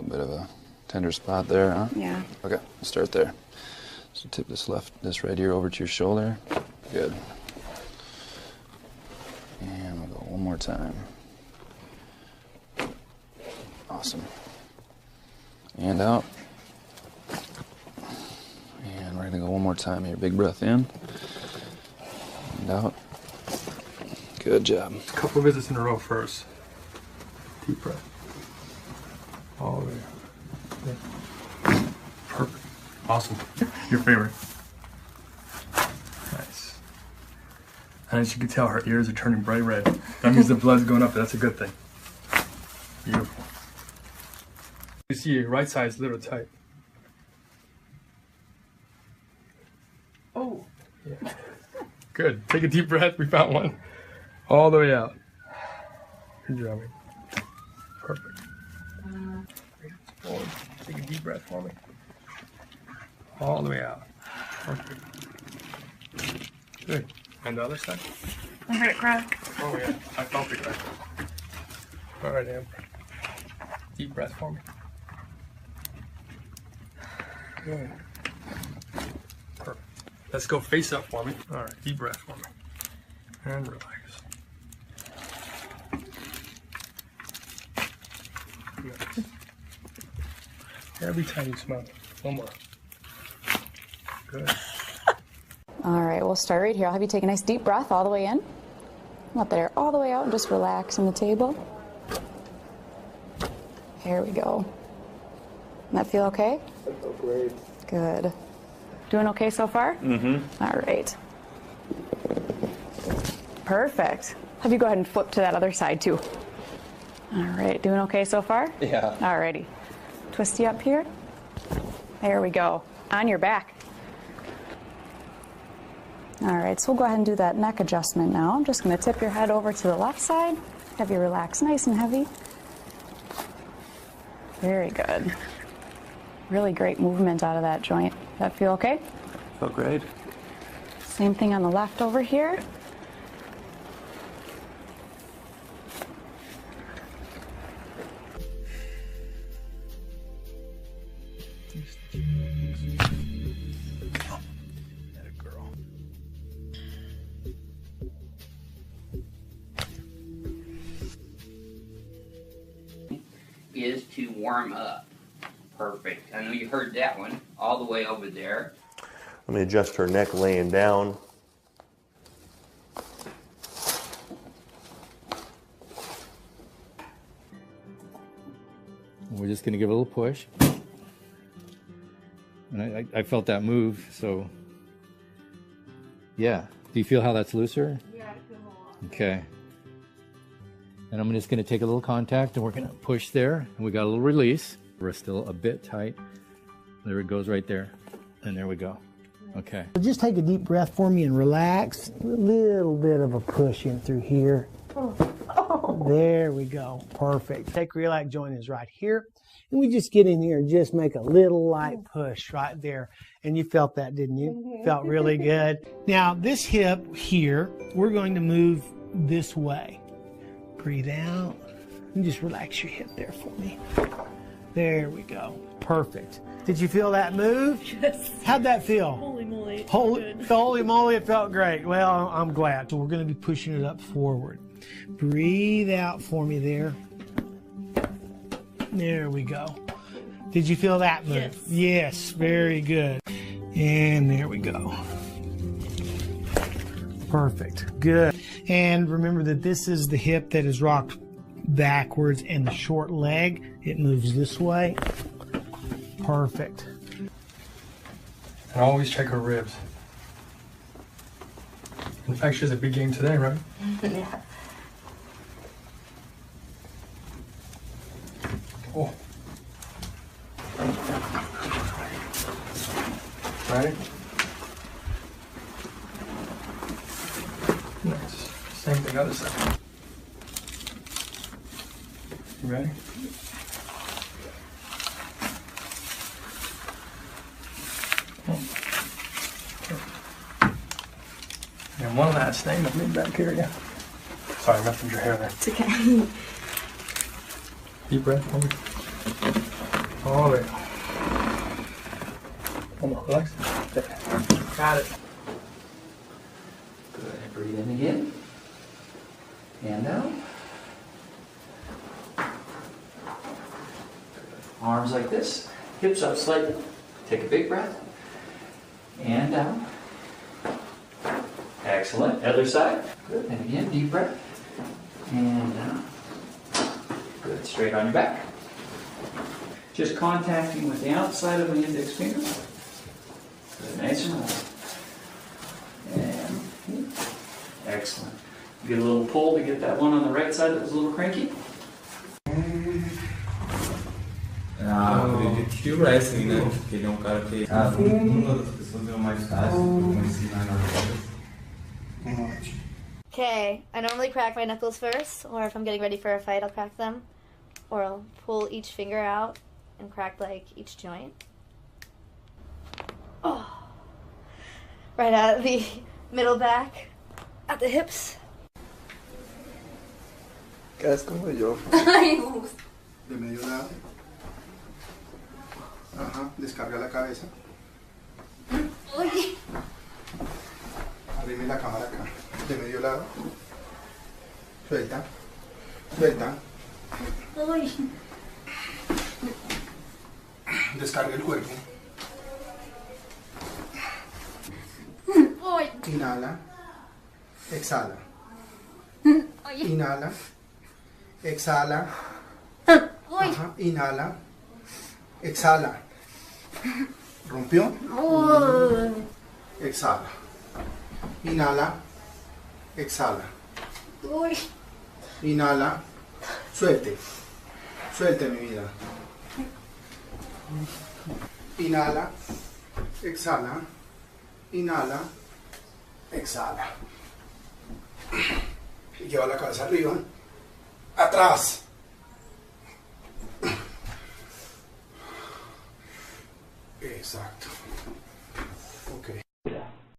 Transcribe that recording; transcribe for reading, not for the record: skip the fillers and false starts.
little bit of a tender spot there, huh? Yeah. Okay, start there. So tip this right ear over to your shoulder. Good. And we'll go one more time. Awesome. And out. And we're gonna go one more time here. Big breath in. And out. Good job. A couple of visits in a row first. Deep breath. All the way. Yeah. Perfect. Awesome. Your favorite. Nice. And as you can tell, her ears are turning bright red. That means the blood's going up. That's a good thing. Beautiful. You see your right side is a little tight. Oh. Yeah. Good. Take a deep breath. We found one. All the way out. Good job. Perfect. Forward. Take a deep breath for me. All the way out. Perfect. Good. And the other side. I heard it crack. Oh yeah, I felt it crack. All right, Amber. Deep breath for me. Good. Perfect. Let's go face up for me. All right, deep breath for me. And relax. Good. Every time you smell it. One more. Good. All right, we'll start right here. I'll have you take a nice deep breath all the way in. Let that air all the way out and just relax on the table. Here we go. That feel okay? I feel great. Good. Doing okay so far? Mm-hmm. All right. Perfect. Have you go ahead and flip to that other side too. All right, doing okay so far? Yeah. All righty. Twist you up here. There we go. On your back. All right, so we'll go ahead and do that neck adjustment now. I'm just going to tip your head over to the left side. Have you relax nice and heavy. Very good. Really great movement out of that joint. That feel okay? Felt great. Same thing on the left over here. Is to warm up. Perfect. I know you heard that one all the way over there. Let me adjust her neck laying down. We're just going to give it a little push. And I felt that move, so yeah. Do you feel how that's looser? Yeah, I feel a lot. Okay. And I'm just going to take a little contact and we're going to push there. And we got a little release. We're still a bit tight. There it goes right there. And there we go. Okay. Just take a deep breath for me and relax. A little bit of a push in through here. Oh. There we go. Perfect. Sacroiliac joint is right here. And we just get in here and just make a little light push right there. And you felt that, didn't you? Mm-hmm. Felt really good. Now, this hip here, we're going to move this way. Breathe out and just relax your hip there for me. There we go. Perfect. Did you feel that move? Yes. How'd that feel? Holy moly. Holy moly, it felt great. Well, I'm glad. So we're going to be pushing it up forward. Breathe out for me there. There we go. Did you feel that move? Yes. Yes, very good. And there we go. Perfect. Good. And remember that this is the hip that is rocked backwards and the short leg, it moves this way. Perfect. And always check her ribs. In fact, she has a big game today, right? Yeah. Oh. Ready? Nice. Same thing, other side. You ready? And one last thing, let me back here, yeah. Sorry, I messed with your hair there. It's okay. Deep breath for me. All the way out. One more, relax. There. Got it. Good. Breathe in again. Hand out. Arms like this. Hips up slightly. Take a big breath. And down. Excellent. Other side. Good. And again, deep breath. And down. Good. Straight on your back. Just contacting with the outside of the index finger. Good. Nice and low. And excellent. Get a little pull to get that one on the right side that was a little cranky. Acredito é assim, né? Que ele é cara que uma das pessoas é o mais fácil para ensinar na vida. Okay, I normally crack my knuckles first, or if I'm getting ready for a fight, I'll crack them. Or I'll pull each finger out and crack like each joint. Oh. Right at the middle back, at the hips. Quedas como yo. De medio lado. Ajá, descarga la cabeza. Uy. Arrime la cámara acá. De medio lado. Suelta. Suelta. Uy. Descarga el cuerpo. Uy. Inhala. Exhala. Inhala. Exhala. Uy. Ajá, inhala. Exhala. ¿Rompió? Uy. Exhala. Inhala. Exhala. Uy. Inhala. Suelte. Suelte, mi vida. Inhala. Exhala. Inhala. Exhala. Y lleva la cabeza arriba. Atrás. Exacto. Ok.